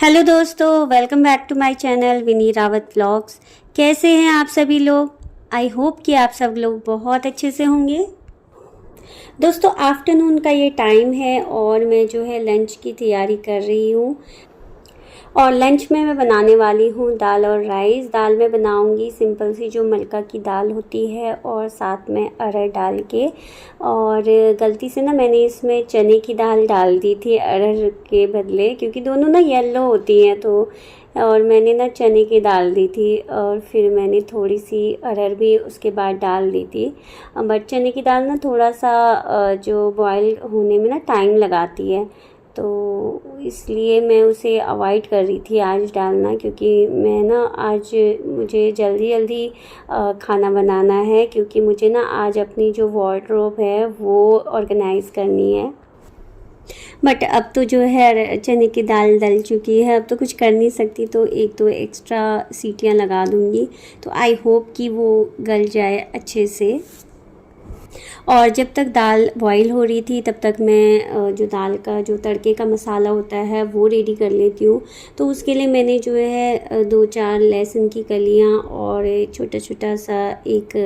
Hello दोस्तों, welcome back to my channel Vini Rawat vlogs. कैसे हैं आप सभी लोग? आई होप कि आप सब लोग बहुत अच्छे से होंगे। दोस्तों, आफ्टरनून का ये टाइम है और मैं जो है लंच की तैयारी कर रही हूँ। और लंच में मैं बनाने वाली हूँ दाल और राइस। दाल में बनाऊँगी सिंपल सी जो मलका की दाल होती है और साथ में अरहर डाल के। और गलती से ना मैंने इसमें चने की दाल डाल दी थी अरहर के बदले, क्योंकि दोनों ना येलो होती हैं। तो और मैंने ना चने की डाल दी थी और फिर मैंने थोड़ी सी अरहर भी उसके बाद डाल दी थी। बट चने की दाल ना थोड़ा सा जो बॉयल होने में ना टाइम लगाती है, तो इसलिए मैं उसे अवॉइड कर रही थी आज डालना, क्योंकि मैं ना आज मुझे जल्दी जल्दी खाना बनाना है, क्योंकि मुझे ना आज अपनी जो वार्डरोब है वो ऑर्गेनाइज़ करनी है। बट अब तो जो है चने की दाल डल चुकी है, अब तो कुछ कर नहीं सकती, तो एक दो एक्स्ट्रा सीटियां लगा दूंगी। तो आई होप कि वो गल जाए अच्छे से। और जब तक दाल बॉईल हो रही थी तब तक मैं जो दाल का जो तड़के का मसाला होता है वो रेडी कर लेती हूँ। तो उसके लिए मैंने जो है 2-4 लहसुन की कलियाँ और छोटा छोटा सा एक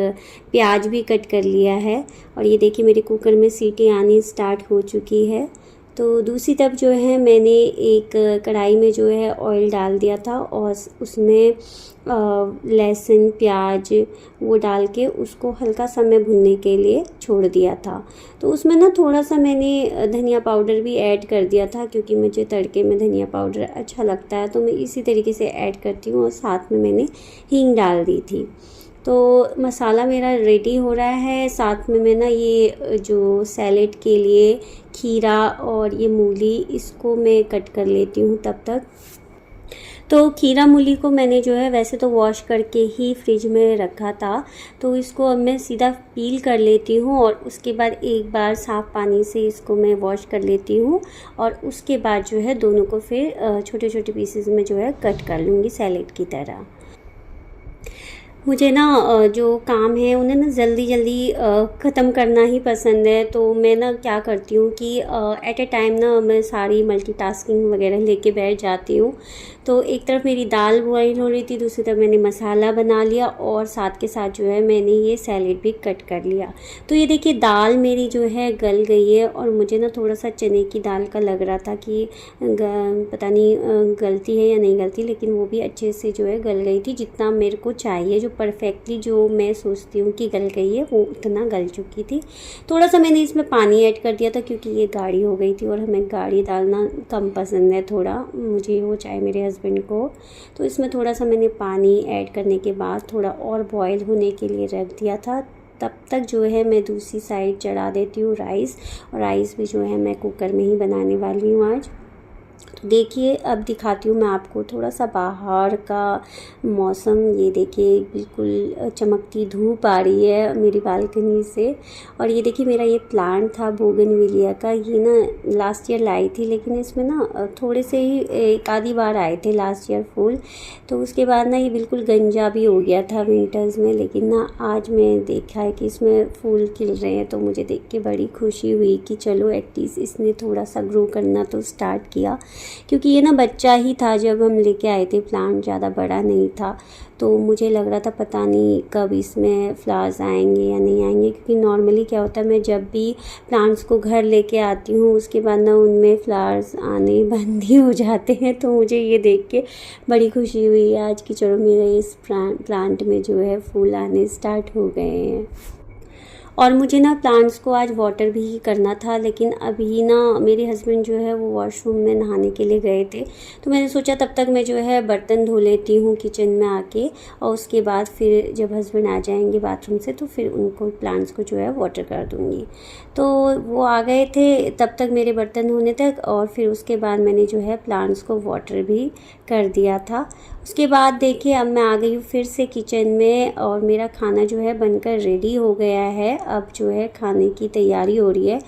प्याज भी कट कर लिया है। और ये देखिए मेरे कुकर में सीटी आनी स्टार्ट हो चुकी है। तो दूसरी तरफ जो है मैंने एक कढ़ाई में जो है ऑयल डाल दिया था और उसमें लहसुन प्याज वो डाल के उसको हल्का समय भुनने के लिए छोड़ दिया था। तो उसमें ना थोड़ा सा मैंने धनिया पाउडर भी ऐड कर दिया था, क्योंकि मुझे तड़के में धनिया पाउडर अच्छा लगता है, तो मैं इसी तरीके से ऐड करती हूँ। और साथ में मैंने हींग डाल दी थी। तो मसाला मेरा रेडी हो रहा है। साथ में मैं ना ये जो सैलेड के लिए खीरा और ये मूली इसको मैं कट कर लेती हूँ तब तक। तो खीरा मूली को मैंने जो है वैसे तो वॉश करके ही फ्रिज में रखा था, तो इसको अब मैं सीधा पील कर लेती हूँ और उसके बाद एक बार साफ़ पानी से इसको मैं वॉश कर लेती हूँ। और उसके बाद जो है दोनों को फिर छोटे छोटे पीसेस में जो है कट कर लूँगी सैलेड की तरह। मुझे ना जो काम है उन्हें ना जल्दी जल्दी ख़त्म करना ही पसंद है। तो मैं ना क्या करती हूँ कि एट ए टाइम ना मैं सारी मल्टीटास्किंग वगैरह लेके बैठ जाती हूँ। तो एक तरफ मेरी दाल बॉईल हो रही थी, दूसरी तरफ मैंने मसाला बना लिया और साथ के साथ जो है मैंने ये सैलेड भी कट कर लिया। तो ये देखिए दाल मेरी जो है गल गई है। और मुझे ना थोड़ा सा चने की दाल का लग रहा था कि पता नहीं गलती है या नहीं गलती, लेकिन वो भी अच्छे से जो है गल गई थी। जितना मेरे को चाहिए, जो परफेक्टली जो मैं सोचती हूँ कि गल गई है, वो उतना गल चुकी थी। थोड़ा सा मैंने इसमें पानी ऐड कर दिया था, क्योंकि ये गाढ़ी हो गई थी और हमें गाढ़ी डालना कम पसंद है, थोड़ा मुझे हो चाहे मेरे हस्बैंड को। तो इसमें थोड़ा सा मैंने पानी ऐड करने के बाद थोड़ा और बॉयल होने के लिए रख दिया था। तब तक जो है मैं दूसरी साइड चढ़ा देती हूँ राइस। और राइस भी जो है मैं कुकर में ही बनाने वाली हूँ आज। तो देखिए अब दिखाती हूँ मैं आपको थोड़ा सा बाहर का मौसम। ये देखिए बिल्कुल चमकती धूप आ रही है मेरी बालकनी से। और ये देखिए मेरा ये प्लांट था बोगनविलिया का, ये ना लास्ट ईयर लाई थी, लेकिन इसमें ना थोड़े से ही एक आधी बार आए थे लास्ट ईयर फूल। तो उसके बाद ना ये बिल्कुल गंजा भी हो गया था विंटर्स में, लेकिन ना आज मैं देखा है कि इसमें फूल खिल रहे हैं। तो मुझे देख के बड़ी खुशी हुई कि चलो एटलीस्ट इसने थोड़ा सा ग्रो करना तो स्टार्ट किया, क्योंकि ये ना बच्चा ही था जब हम लेके आए थे, प्लांट ज़्यादा बड़ा नहीं था। तो मुझे लग रहा था पता नहीं कब इसमें फ्लावर्स आएंगे या नहीं आएंगे, क्योंकि नॉर्मली क्या होता है मैं जब भी प्लांट्स को घर लेके आती हूँ उसके बाद ना उनमें फ्लावर्स आने बंद ही हो जाते हैं। तो मुझे ये देख के बड़ी खुशी हुई आज कि चलो मेरे इस प्लांट में जो है फूल आने स्टार्ट हो गए हैं। और मुझे ना प्लांट्स को आज वाटर भी करना था, लेकिन अभी ना मेरे हस्बैंड जो है वो वॉशरूम में नहाने के लिए गए थे। तो मैंने सोचा तब तक मैं जो है बर्तन धो लेती हूँ किचन में आके, और उसके बाद फिर जब हस्बैंड आ जाएंगे बाथरूम से तो फिर उनको प्लांट्स को जो है वाटर कर दूँगी। तो वो आ गए थे तब तक मेरे बर्तन धोने तक, और फिर उसके बाद मैंने जो है प्लांट्स को वाटर भी कर दिया था। उसके बाद देखिए अब मैं आ गई हूँ फिर से किचन में और मेरा खाना जो है बनकर रेडी हो गया है। अब जो है खाने की तैयारी हो रही है।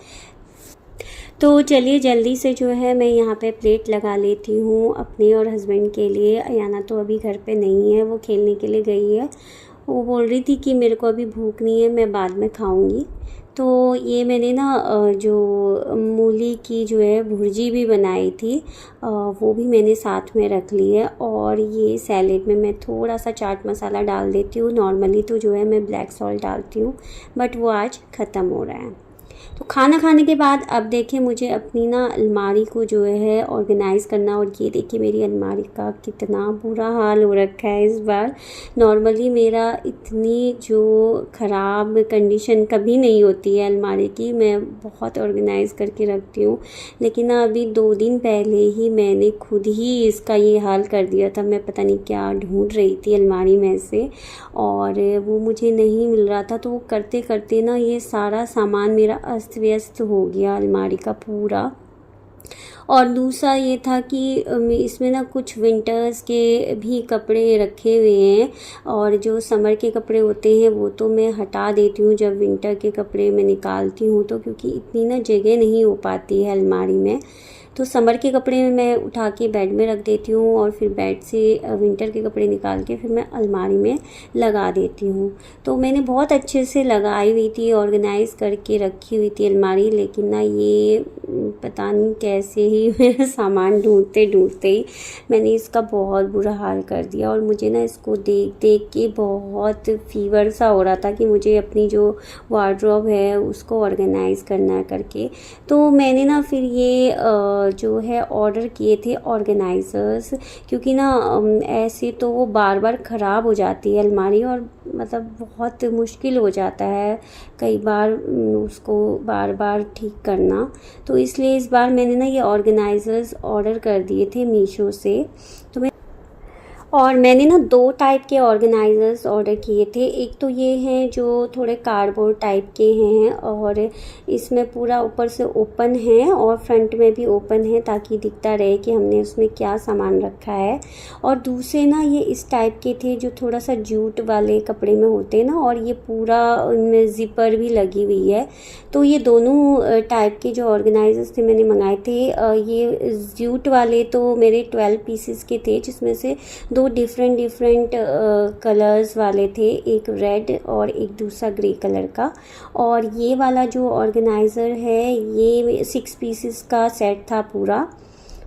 तो चलिए जल्दी से जो है मैं यहाँ पे प्लेट लगा लेती हूँ अपने और हस्बैंड के लिए। अयाना तो अभी घर पे नहीं है, वो खेलने के लिए गई है। वो बोल रही थी कि मेरे को अभी भूख नहीं है, मैं बाद में खाऊंगी। तो ये मैंने ना जो मूली की जो है भुर्जी भी बनाई थी, वो भी मैंने साथ में रख ली है। और ये सैलेड में मैं थोड़ा सा चाट मसाला डाल देती हूँ। नॉर्मली तो जो है मैं ब्लैक सॉल्ट डालती हूँ, बट वो आज ख़त्म हो रहा है। तो खाना खाने के बाद अब देखिए मुझे अपनी ना अलमारी को जो है ऑर्गेनाइज़ करना। और ये देखिए मेरी अलमारी का कितना बुरा हाल हो रखा है इस बार। नॉर्मली मेरा इतनी जो ख़राब कंडीशन कभी नहीं होती है अलमारी की, मैं बहुत ऑर्गेनाइज़ करके रखती हूँ। लेकिन ना अभी 2 दिन पहले ही मैंने खुद ही इसका ये हाल कर दिया था। मैं पता नहीं क्या ढूंढ रही थी अलमारी में से, और वो मुझे नहीं मिल रहा था। तो वो करते करते ना ये सारा सामान मेरा अस्त व्यस्त हो गया अलमारी का पूरा। और दूसरा ये था कि इसमें ना कुछ विंटर्स के भी कपड़े रखे हुए हैं, और जो समर के कपड़े होते हैं वो तो मैं हटा देती हूँ जब विंटर के कपड़े मैं निकालती हूँ, तो क्योंकि इतनी ना जगह नहीं हो पाती है अलमारी में। तो समर के कपड़े मैं उठा के बेड में रख देती हूँ, और फिर बेड से विंटर के कपड़े निकाल के फिर मैं अलमारी में लगा देती हूँ। तो मैंने बहुत अच्छे से लगाई हुई थी, ऑर्गेनाइज़ करके रखी हुई थी अलमारी। लेकिन ना ये पता नहीं कैसे ही मेरा सामान ढूंढते ढूंढते ही मैंने इसका बहुत बुरा हाल कर दिया। और मुझे ना इसको देख देख के बहुत फीवर सा हो रहा था कि मुझे अपनी जो वार्डरोब है उसको ऑर्गेनाइज़ करना है करके। तो मैंने ना फिर ये जो है ऑर्डर किए थे ऑर्गेनाइज़र्स, क्योंकि ना ऐसे तो वो बार बार ख़राब हो जाती है अलमारी, और मतलब बहुत मुश्किल हो जाता है कई बार उसको बार बार ठीक करना। तो इसलिए इस बार मैंने ना ये ऑर्गेनाइज़र्स ऑर्डर कर दिए थे मीशो से। तो और मैंने ना 2 टाइप के ऑर्गेनाइज़र्स ऑर्डर किए थे। एक तो ये हैं जो थोड़े कार्डबोर्ड टाइप के हैं, और इसमें पूरा ऊपर से ओपन है और फ्रंट में भी ओपन है, ताकि दिखता रहे कि हमने उसमें क्या सामान रखा है। और दूसरे ना ये इस टाइप के थे जो थोड़ा सा जूट वाले कपड़े में होते हैं ना, और ये पूरा उनमें ज़िपर भी लगी हुई है। तो ये दोनों टाइप के जो ऑर्गेनाइज़र्स थे मैंने मंगाए थे। ये जूट वाले तो मेरे 12 पीसेस के थे, जिसमें से 2 डिफरेंट कलर्स वाले थे, एक रेड और एक दूसरा ग्रे कलर का। और ये वाला जो ऑर्गेनाइज़र है ये 6 पीसेस का सेट था पूरा,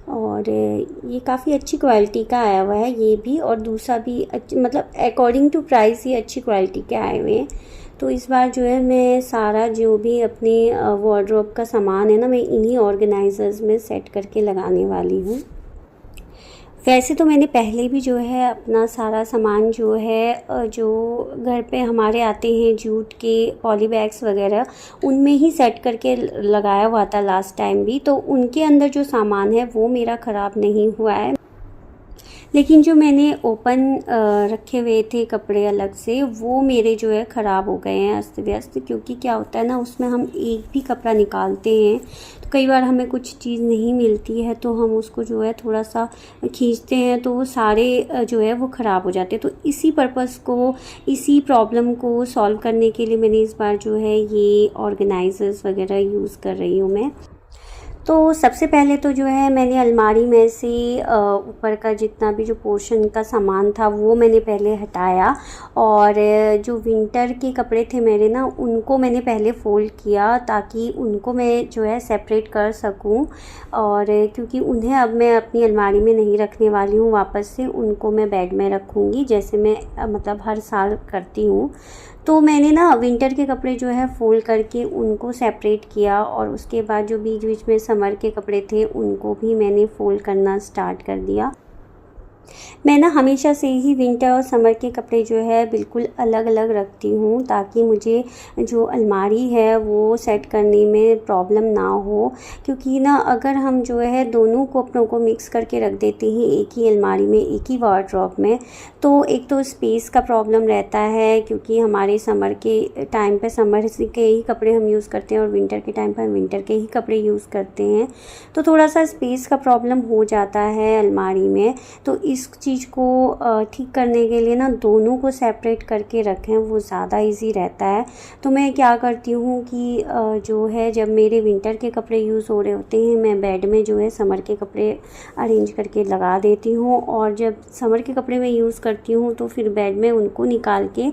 और ये काफ़ी अच्छी क्वालिटी का आया हुआ है ये भी, और दूसरा भी मतलब अकॉर्डिंग टू प्राइस ये अच्छी क्वालिटी के आए हुए हैं। तो इस बार जो है मैं सारा जो भी अपने वार्डरोब का सामान है ना, मैं इन्हीं ऑर्गेनाइज़र्स में सेट करके लगाने वाली हूँ। वैसे तो मैंने पहले भी जो है अपना सारा सामान जो है जो घर पे हमारे आते हैं जूट के पॉली बैग्स वगैरह, उनमें ही सेट करके लगाया हुआ था लास्ट टाइम भी। तो उनके अंदर जो सामान है वो मेरा ख़राब नहीं हुआ है। लेकिन जो मैंने ओपन रखे हुए थे कपड़े अलग से, वो मेरे जो है ख़राब हो गए हैं अस्त व्यस्त। क्योंकि क्या होता है ना, उसमें हम एक भी कपड़ा निकालते हैं तो कई बार हमें कुछ चीज़ नहीं मिलती है, तो हम उसको जो है थोड़ा सा खींचते हैं तो वो सारे जो है वो ख़राब हो जाते हैं। तो इसी पर्पज़ को, इसी प्रॉब्लम को सॉल्व करने के लिए मैंने इस बार जो है ये ऑर्गेनाइज़र्स वगैरह यूज़ कर रही हूँ मैं। तो सबसे पहले तो जो है मैंने अलमारी में से ऊपर का जितना भी जो पोर्शन का सामान था वो मैंने पहले हटाया, और जो विंटर के कपड़े थे मेरे ना, उनको मैंने पहले फ़ोल्ड किया ताकि उनको मैं जो है सेपरेट कर सकूं। और क्योंकि उन्हें अब मैं अपनी अलमारी में नहीं रखने वाली हूँ, वापस से उनको मैं बेड में रखूँगी जैसे मैं मतलब हर साल करती हूँ। तो मैंने ना विंटर के कपड़े जो है फ़ोल्ड करके उनको सेपरेट किया, और उसके बाद जो बीच बीच में समर के कपड़े थे उनको भी मैंने फ़ोल्ड करना स्टार्ट कर दिया। मैं ना हमेशा से ही विंटर और समर के कपड़े जो है बिल्कुल अलग अलग रखती हूँ, ताकि मुझे जो अलमारी है वो सेट करने में प्रॉब्लम ना हो। क्योंकि ना अगर हम जो है दोनों कपड़ों को मिक्स करके रख देते हैं एक ही अलमारी में, एक ही वार्डरोब में, तो एक तो स्पेस का प्रॉब्लम रहता है, क्योंकि हमारे समर के टाइम पे समर के ही कपड़े हम यूज़ करते हैं और विंटर के टाइम पर हम विंटर के ही कपड़े यूज़ करते हैं। तो थोड़ा सा स्पेस का प्रॉब्लम हो जाता है अलमारी में। तो इस चीज़ को ठीक करने के लिए ना दोनों को सेपरेट करके रखें, वो ज़्यादा इजी रहता है। तो मैं क्या करती हूँ कि जो है जब मेरे विंटर के कपड़े यूज़ हो रहे होते हैं, मैं बेड में जो है समर के कपड़े अरेंज करके लगा देती हूँ, और जब समर के कपड़े मैं यूज़ करती हूँ तो फिर बेड में उनको निकाल के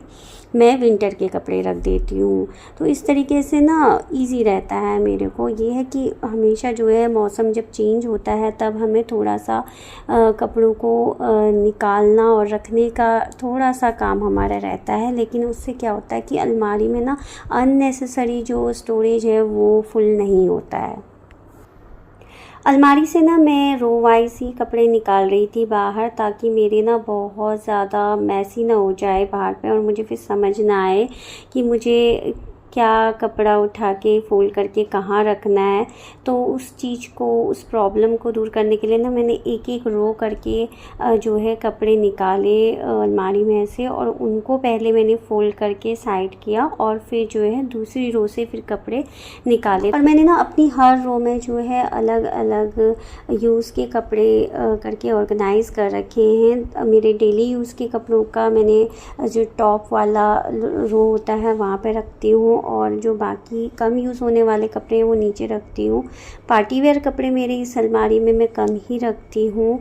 मैं विंटर के कपड़े रख देती हूँ। तो इस तरीके से ना इजी रहता है मेरे को। ये है कि हमेशा जो है मौसम जब चेंज होता है तब हमें थोड़ा सा कपड़ों को निकालना और रखने का थोड़ा सा काम हमारा रहता है, लेकिन उससे क्या होता है कि अलमारी में ना अननेसेसरी जो स्टोरेज है वो फुल नहीं होता है। अलमारी से ना मैं रो वाइज ही कपड़े निकाल रही थी बाहर, ताकि मेरे ना बहुत ज़्यादा मैसी ना हो जाए बाहर पे और मुझे फिर समझ ना आए कि मुझे क्या कपड़ा उठा के फ़ोल्ड करके कहाँ रखना है। तो उस चीज़ को, उस प्रॉब्लम को दूर करने के लिए ना मैंने एक एक रो करके जो है कपड़े निकाले अलमारी में से, और उनको पहले मैंने फ़ोल्ड करके साइड किया और फिर जो है दूसरी रो से फिर कपड़े निकाले। और मैंने ना अपनी हर रो में जो है अलग अलग यूज़ के कपड़े करके ऑर्गेनाइज़ कर रखे हैं। मेरे डेली यूज़ के कपड़ों का मैंने जो टॉप वाला रो होता है वहाँ पे रखती हूँ, और जो बाकी कम यूज़ होने वाले कपड़े हैं वो नीचे रखती हूँ। पार्टी वेयर कपड़े मेरे इस अलमारी में मैं कम ही रखती हूँ।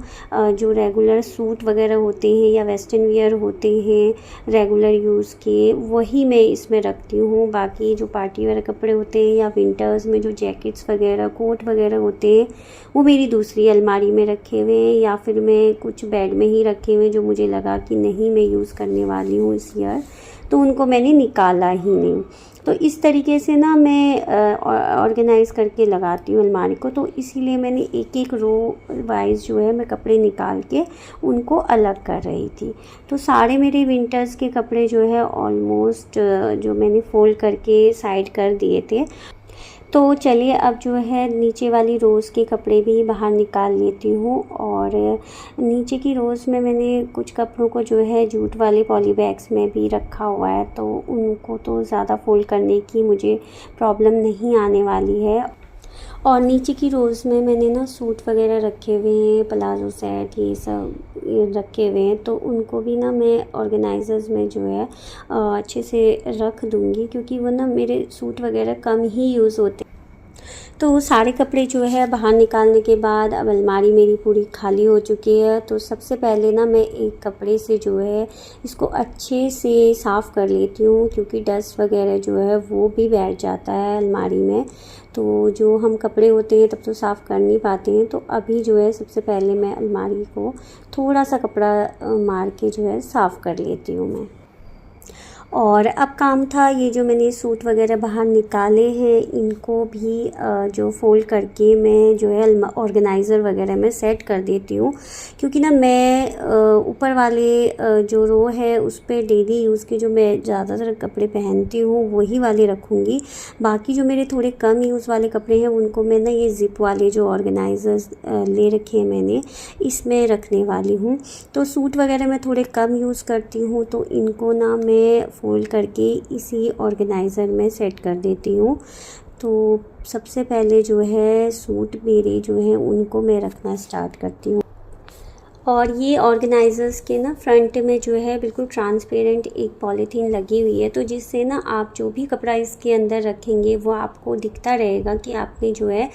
जो रेगुलर सूट वगैरह होते हैं या वेस्टर्न वियर होते हैं रेगुलर यूज़ के, वही मैं इसमें रखती हूँ। बाकी जो पार्टी वेयर कपड़े होते हैं या विंटर्स में जो जैकेट्स वगैरह, कोट वगैरह होते हैं, वो मेरी दूसरी अलमारी में रखे हुए हैं, या फिर मैं कुछ बेड में ही रखे हुए हैं जो मुझे लगा कि नहीं मैं यूज़ करने वाली हूँ इस ईयर, तो उनको मैंने निकाला ही नहीं। तो इस तरीके से ना मैं ऑर्गेनाइज़ करके लगाती हूँ अलमारी को। तो इसीलिए मैंने एक एक रो वाइज जो है मैं कपड़े निकाल के उनको अलग कर रही थी। तो सारे मेरे विंटर्स के कपड़े जो है ऑलमोस्ट जो मैंने फ़ोल्ड करके साइड कर दिए थे। तो चलिए अब जो है नीचे वाली रोज़ के कपड़े भी बाहर निकाल लेती हूँ। और नीचे की रोज़ में मैंने कुछ कपड़ों को जो है जूट वाले पॉली बैग्स में भी रखा हुआ है, तो उनको तो ज़्यादा फोल्ड करने की मुझे प्रॉब्लम नहीं आने वाली है। और नीचे की रोज़ में मैंने ना सूट वगैरह रखे हुए हैं, प्लाज़ो सेट ये सब रखे हुए हैं, तो उनको भी ना मैं ऑर्गेनाइज़र्स में जो है अच्छे से रख दूँगी, क्योंकि वो ना मेरे सूट वगैरह कम ही यूज़ होते। तो सारे कपड़े जो है बाहर निकालने के बाद अब अलमारी मेरी पूरी खाली हो चुकी है। तो सबसे पहले ना मैं एक कपड़े से जो है इसको अच्छे से साफ़ कर लेती हूँ, क्योंकि डस्ट वगैरह जो है वो भी बैठ जाता है अलमारी में। तो जो हम कपड़े होते हैं तब तो साफ़ कर नहीं पाते हैं। तो अभी जो है सबसे पहले मैं अलमारी को थोड़ा सा कपड़ा मार के जो है साफ़ कर लेती हूँ मैं। और अब काम था ये जो मैंने सूट वगैरह बाहर निकाले हैं, इनको भी जो फ़ोल्ड करके मैं जो है ऑर्गेनाइज़र वगैरह में सेट कर देती हूँ, क्योंकि ना मैं ऊपर वाले जो रो है उस पर डेली यूज़ के जो मैं ज़्यादातर कपड़े पहनती हूँ वही वाले रखूँगी। बाकी जो मेरे थोड़े कम यूज़ वाले कपड़े हैं उनको मैं ना ये ज़िप वाले जो ऑर्गेनाइज़र्स ले रखे हैं मैंने, इसमें रखने वाली हूँ। तो सूट वगैरह मैं थोड़े कम यूज़ करती हूँ, तो इनको ना मैं फ़ोल्ड करके इसी ऑर्गेनाइज़र में सेट कर देती हूँ। तो सबसे पहले जो है सूट मेरे जो हैं उनको मैं रखना स्टार्ट करती हूँ। और ये ऑर्गेनाइज़र्स के ना फ्रंट में जो है बिल्कुल ट्रांसपेरेंट एक पॉलीथीन लगी हुई है, तो जिससे ना आप जो भी कपड़ा इसके अंदर रखेंगे वो आपको दिखता रहेगा कि आपने जो है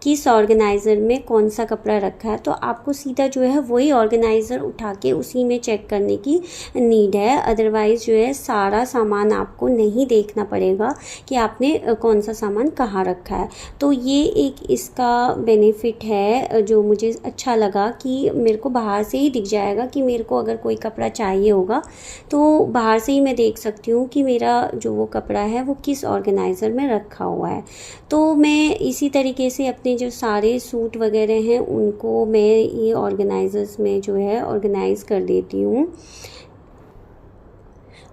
किस ऑर्गेनाइज़र में कौन सा कपड़ा रखा है। तो आपको सीधा जो है वही ऑर्गेनाइज़र उठा के उसी में चेक करने की नीड है। अदरवाइज़ जो है सारा सामान आपको नहीं देखना पड़ेगा कि आपने कौन सा सामान कहाँ रखा है। तो ये एक इसका बेनिफिट है जो मुझे अच्छा लगा, कि मेरे को बाहर से ही दिख जाएगा कि मेरे को अगर कोई कपड़ा चाहिए होगा तो बाहर से ही मैं देख सकती हूँ कि मेरा जो वो कपड़ा है वो किस ऑर्गेनाइज़र में रखा हुआ है। तो मैं इसी तरीके से अपने जो सारे सूट वगैरह हैं उनको मैं ये ऑर्गेनाइज़र्स में जो है ऑर्गेनाइज़ कर देती हूँ।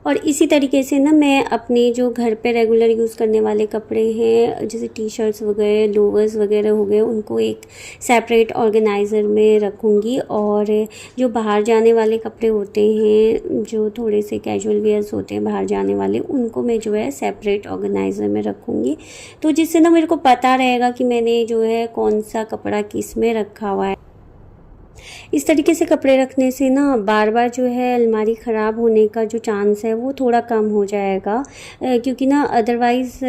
और इसी तरीके से ना मैं अपने जो घर पे रेगुलर यूज़ करने वाले कपड़े हैं, जैसे टी शर्ट्स वगैरह, लोवर्स वगैरह हो गए, उनको एक सेपरेट ऑर्गेनाइज़र में रखूँगी। और जो बाहर जाने वाले कपड़े होते हैं, जो थोड़े से कैजुअल वेयर्स होते हैं बाहर जाने वाले, उनको मैं जो है सेपरेट ऑर्गेनाइज़र में रखूँगी। तो जिससे ना मेरे को पता रहेगा कि मैंने जो है कौन सा कपड़ा किस में रखा हुआ है। इस तरीके से कपड़े रखने से ना बार बार जो है अलमारी ख़राब होने का जो चांस है वो थोड़ा कम हो जाएगा, क्योंकि ना अदरवाइज़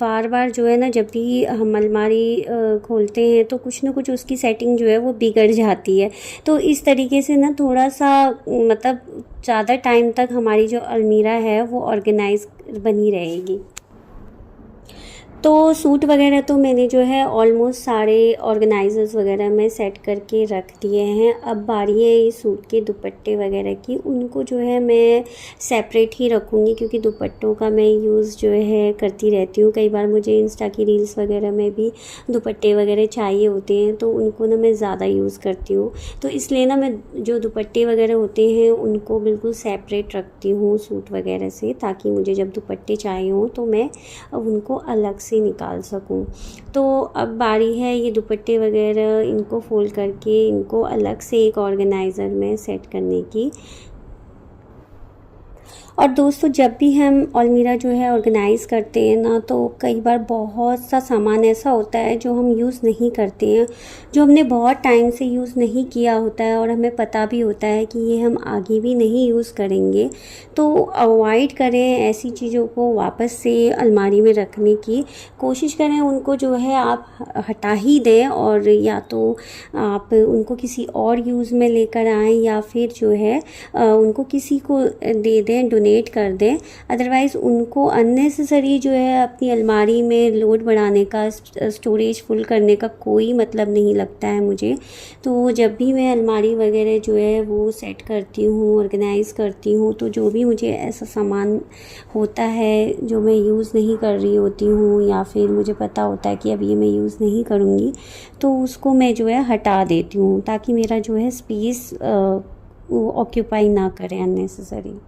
बार बार जो है ना जब भी हम अलमारी खोलते हैं तो कुछ ना कुछ उसकी सेटिंग जो है वो बिगड़ जाती है। तो इस तरीके से ना थोड़ा सा मतलब ज़्यादा टाइम तक हमारी जो अलमीरा है वो ऑर्गेनाइज बनी रहेगी। तो सूट वगैरह तो मैंने जो है ऑलमोस्ट सारे ऑर्गेनाइजर्स वगैरह में सेट करके रख दिए हैं। अब बारी है इस सूट के दुपट्टे वगैरह की, उनको जो है मैं सेपरेट ही रखूँगी, क्योंकि दुपट्टों का मैं यूज़ जो है करती रहती हूँ। कई बार मुझे इंस्टा की रील्स वगैरह में भी दुपट्टे वगैरह चाहिए होते हैं, तो उनको ना मैं ज़्यादा यूज़ करती हूँ। तो इसलिए ना मैं जो दुपट्टे वगैरह होते हैं उनको बिल्कुल सेपरेट रखती हूँ सूट वगैरह से, ताकि मुझे जब दुपट्टे चाहिए हों तो मैं उनको अलग से निकाल सकूं। तो अब बारी है ये दुपट्टे वगैरह इनको फोल्ड करके इनको अलग से एक ऑर्गेनाइज़र में सेट करने की। और दोस्तों जब भी हम अलमीरा जो है ऑर्गेनाइज़ करते हैं ना, तो कई बार बहुत सा सामान ऐसा होता है जो हम यूज़ नहीं करते हैं, जो हमने बहुत टाइम से यूज़ नहीं किया होता है और हमें पता भी होता है कि ये हम आगे भी नहीं यूज़ करेंगे। तो अवॉइड करें ऐसी चीज़ों को वापस से अलमारी में रखने की कोशिश करें। उनको जो है आप हटा ही दें, और या तो आप उनको किसी और यूज़ में लेकर आएँ, या फिर जो है उनको किसी को दे दें, डोनेट कर दें। अदरवाइज़ उनको अननेसेसरी जो है अपनी अलमारी में लोड बढ़ाने का, स्टोरेज फुल करने का कोई मतलब नहीं लगता है मुझे। तो जब भी मैं अलमारी वगैरह जो है वो सेट करती हूँ, ऑर्गेनाइज़ करती हूँ, तो जो भी मुझे ऐसा सामान होता है जो मैं यूज़ नहीं कर रही होती हूँ, या फिर मुझे पता होता है कि अब ये मैं यूज़ नहीं करूँगी, तो उसको मैं जो है हटा देती हूँ, ताकि मेरा जो है स्पेस ऑक्यूपाई ना करें अननेसेसरी।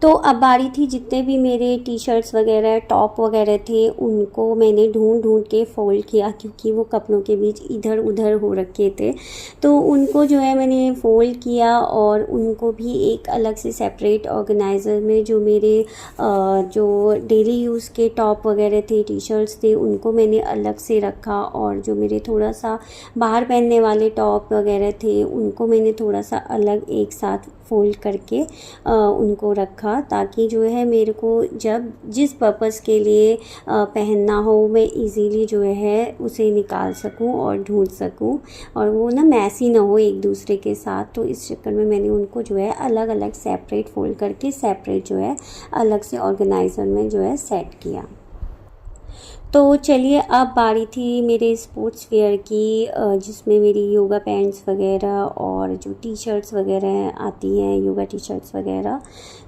तो अब बारी थी जितने भी मेरे टी शर्ट्स वगैरह, टॉप वगैरह थे, उनको मैंने ढूंढ के फ़ोल्ड किया, क्योंकि वो कपड़ों के बीच इधर उधर हो रखे थे। तो उनको जो है मैंने फ़ोल्ड किया और उनको भी एक अलग से सेपरेट ऑर्गेनाइज़र में, जो मेरे जो डेली यूज़ के टॉप वगैरह थे, टी शर्ट्स थे, उनको मैंने अलग से रखा। और जो मेरे थोड़ा सा बाहर पहनने वाले टॉप वगैरह थे, उनको मैंने थोड़ा सा अलग एक साथ फ़ोल्ड करके उनको रखा, ताकि जो है मेरे को जब जिस पर्पस के लिए पहनना हो, मैं इजीली जो है उसे निकाल सकूं और ढूंढ सकूं, और वो ना मैसी ना हो एक दूसरे के साथ। तो इस चक्कर में मैंने उनको जो है अलग अलग सेपरेट फ़ोल्ड करके सेपरेट जो है अलग से ऑर्गेनाइज़र में जो है सेट किया। तो चलिए अब बारी थी मेरे स्पोर्ट्स वेयर की, जिसमें मेरी योगा पैंट्स वगैरह और जो टी शर्ट्स वगैरह आती हैं, योगा टी शर्ट्स वगैरह,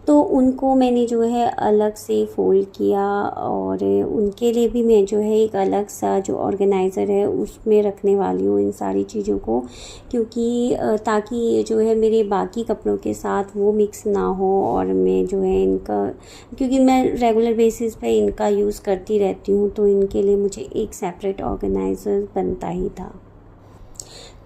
तो उनको मैंने जो है अलग से फ़ोल्ड किया। और उनके लिए भी मैं जो है एक अलग सा जो ऑर्गेनाइज़र है उसमें रखने वाली हूँ इन सारी चीज़ों को, क्योंकि ताकि ये जो है मेरे बाकी कपड़ों के साथ वो मिक्स ना हो, और मैं जो है इनका, क्योंकि मैं रेगुलर बेसिस पे इनका यूज़ करती रहती हूँ, तो इनके लिए मुझे एक सेपरेट ऑर्गेनाइज़र बनता ही था।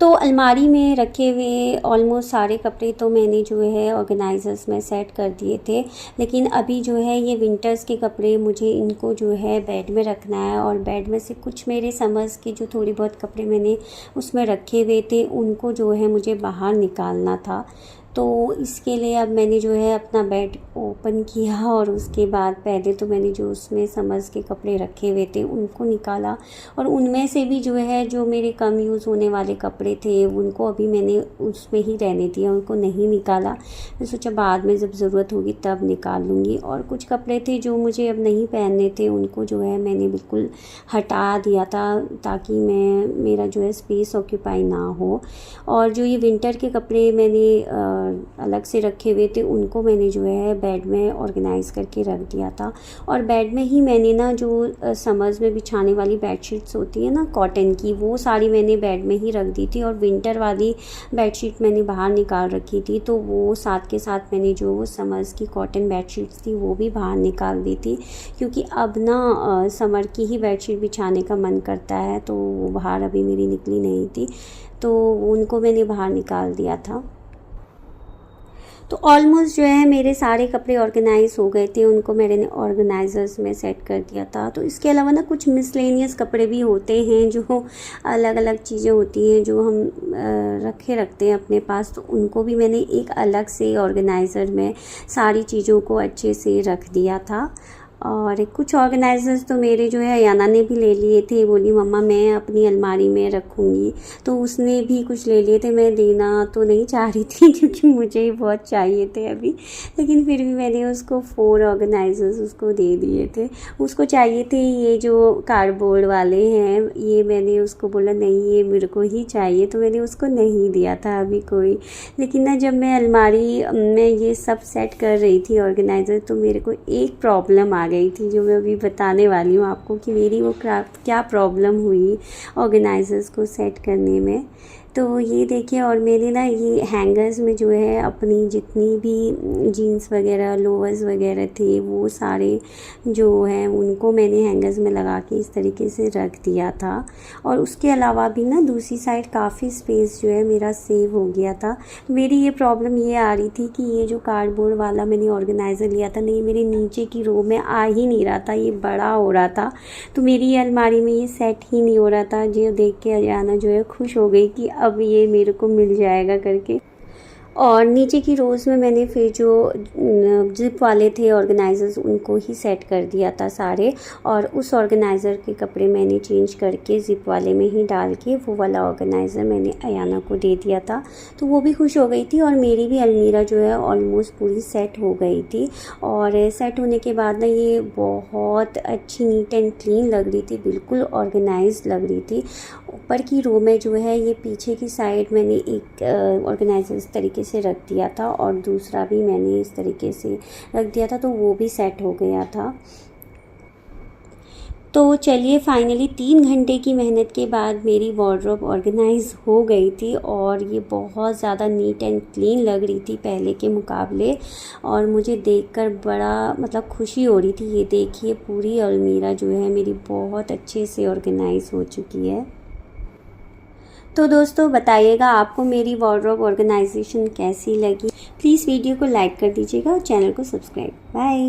तो अलमारी में रखे हुए ऑलमोस्ट सारे कपड़े तो मैंने जो है ऑर्गेनाइज़र्स में सेट कर दिए थे, लेकिन अभी जो है ये विंटर्स के कपड़े, मुझे इनको जो है बेड में रखना है। और बेड में से कुछ मेरे समर्स के जो थोड़ी बहुत कपड़े मैंने उसमें रखे हुए थे, उनको जो है मुझे बाहर निकालना था। तो इसके लिए अब मैंने जो है अपना बेड ओपन किया, और उसके बाद पहले तो मैंने जो उसमें समर्स के कपड़े रखे हुए थे उनको निकाला, और उनमें से भी जो है जो मेरे कम यूज़ होने वाले कपड़े थे उनको अभी मैंने उसमें ही रहने दिया, उनको नहीं निकाला। मैं सोचा बाद में जब ज़रूरत होगी तब निकाल लूँगी। और कुछ कपड़े थे जो मुझे अब नहीं पहनने थे, उनको जो है मैंने बिल्कुल हटा दिया था, ताकि मेरा जो है स्पेस ऑक्यूपाई ना हो। और जो ये विंटर के कपड़े मैंने अलग से रखे हुए थे, उनको मैंने जो है बेड में ऑर्गेनाइज़ करके रख दिया था। और बेड में ही मैंने ना जो समर्स में बिछाने वाली बेडशीट्स होती है ना कॉटन की, वो सारी मैंने बेड में ही रख दी थी, और विंटर वाली बेडशीट मैंने बाहर निकाल रखी थी। तो वो साथ के साथ मैंने जो समर्स की कॉटन बेडशीट्स थी वो भी बाहर निकाल दी थी, क्योंकि अब ना समर की ही बेडशीट बिछाने का मन करता है। तो वो बाहर अभी मेरी निकली नहीं थी, तो उनको मैंने बाहर निकाल दिया था। तो ऑलमोस्ट जो है मेरे सारे कपड़े ऑर्गेनाइज हो गए थे, उनको मैंने ऑर्गेनाइजर्स में सेट कर दिया था। तो इसके अलावा ना कुछ मिसलेनियस कपड़े भी होते हैं जो अलग अलग चीज़ें होती हैं जो हम रखते हैं अपने पास, तो उनको भी मैंने एक अलग से ऑर्गेनाइज़र में सारी चीज़ों को अच्छे से रख दिया था। और कुछ ऑर्गेनाइजर्स तो मेरे जो है अयाना ने भी ले लिए थे, बोली मम्मा मैं अपनी अलमारी में रखूँगी, तो उसने भी कुछ ले लिए थे। मैं देना तो नहीं चाह रही थी क्योंकि मुझे ही बहुत चाहिए थे अभी, लेकिन फिर भी मैंने उसको 4 ऑर्गेनाइजर्स उसको दे दिए थे। उसको चाहिए थे ये जो कार्डबोर्ड वाले हैं, ये मैंने उसको बोला नहीं ये मेरे को ही चाहिए, तो मैंने उसको नहीं दिया था अभी कोई। लेकिन ना जब मैं अलमारी में ये सब सेट कर रही थी ऑर्गेनाइज़र, तो मेरे को एक प्रॉब्लम आ गई थी जो मैं अभी बताने वाली हूँ आपको कि मेरी वो क्या प्रॉब्लम हुई ऑर्गेनाइजर्स को सेट करने में। तो ये देखिए, और मेरे ना ये हैंगर्स में जो है अपनी जितनी भी जीन्स वगैरह लोअर्स वगैरह थे वो सारे जो हैं उनको मैंने हैंगर्स में लगा के इस तरीके से रख दिया था। और उसके अलावा भी ना दूसरी साइड काफ़ी स्पेस जो है मेरा सेव हो गया था। मेरी ये प्रॉब्लम ये आ रही थी कि ये जो कार्डबोर्ड वाला मैंने ऑर्गेनाइज़र लिया था नहीं, मेरे नीचे की रो में आ ही नहीं रहा था, ये बड़ा हो रहा था, तो मेरी अलमारी में ये सेट ही नहीं हो रहा था। जो देख के अयाना जो है खुश हो गई कि अब ये मेरे को मिल जाएगा करके। और नीचे की रोज़ में मैंने फिर जो जिप वाले थे ऑर्गेनाइजर्स उनको ही सेट कर दिया था सारे, और उस ऑर्गेनाइज़र के कपड़े मैंने चेंज करके जिप वाले में ही डाल के वो वाला ऑर्गेनाइज़र मैंने अयाना को दे दिया था। तो वो भी खुश हो गई थी और मेरी भी अलमीरा जो है ऑलमोस्ट पूरी सेट हो गई थी। और सेट होने के बाद ना ये बहुत अच्छी नीट एंड क्लीन लग रही थी, बिल्कुल ऑर्गेनाइज लग रही थी। ऊपर की रो में जो है ये पीछे की साइड मैंने एक ऑर्गेनाइज़र इस तरीके से रख दिया था और दूसरा भी मैंने इस तरीके से रख दिया था, तो वो भी सेट हो गया था। तो चलिए फाइनली 3 घंटे की मेहनत के बाद मेरी वार्डरोब ऑर्गेनाइज हो गई थी और ये बहुत ज़्यादा नीट एंड क्लीन लग रही थी पहले के मुकाबले, और मुझे देखकर बड़ा खुशी हो रही थी। ये देखिए पूरी अलमीरा जो है मेरी बहुत अच्छे से ऑर्गेनाइज हो चुकी है। तो दोस्तों बताइएगा आपको मेरी वार्डरोब ऑर्गेनाइजेशन कैसी लगी। प्लीज़ वीडियो को लाइक कर दीजिएगा और चैनल को सब्सक्राइब। बाय।